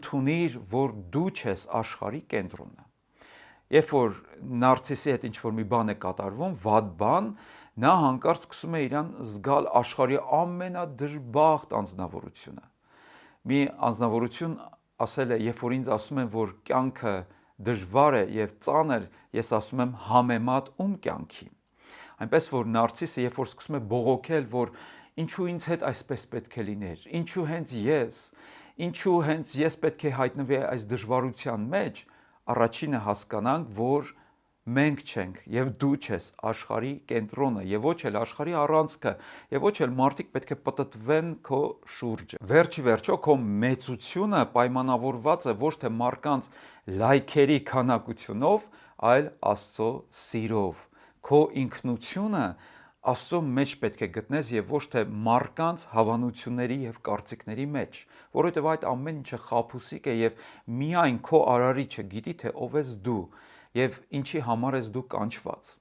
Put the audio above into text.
ընդունիր, որ դու ես աշխարհի կենտրոնը։ Երբ որ նարցիսի հետ ինչ-որ մի բան է կատարվում, վատ բան, նա հանկարծ սկսում է իրան զգալ աշխարհի ամենադժբախտ անձնավորությունը։ Մի անձնավորություն ասել է, երբ որ ինձ ասում են, որ կյանքը դժվար է եւ ծանր, ես ասում եմ համեմատ ում կյանքի։ Այնպես որ նարցիսը երբ որ սկսում է բողոքել, որ ինչու ինձ հետ այսպես պետք է լիներ, ինչու հենց ես պետք է հայտնվի այս դժվարության մեջ, առաջինը հասկանանք, որ մենք չենք եւ դու ես աշխարհի կենտրոնը եւ ոչ էլ աշխարհի առանցքը եւ ոչ էլ մարդիկ պետք է պտտվեն քո շուրջը։ Վերջի վերջո քո մեծությունը պայմանավորված է ոչ թե մարդկանց լայքերի քանակությունով, այլ Աստծո սիրով։ Քո ինքնությունը Աստծո մեջ պետք է գտնես եւ ոչ թե մարդկանց հավանությունների եւ կարծիքների մեջ, որովհետեւ այդ ամեն ինչը խաբուսիկ է եւ միայն քո արարիչը գիտի թե ով ես դու եւ ինչի համար ես դու կանչված։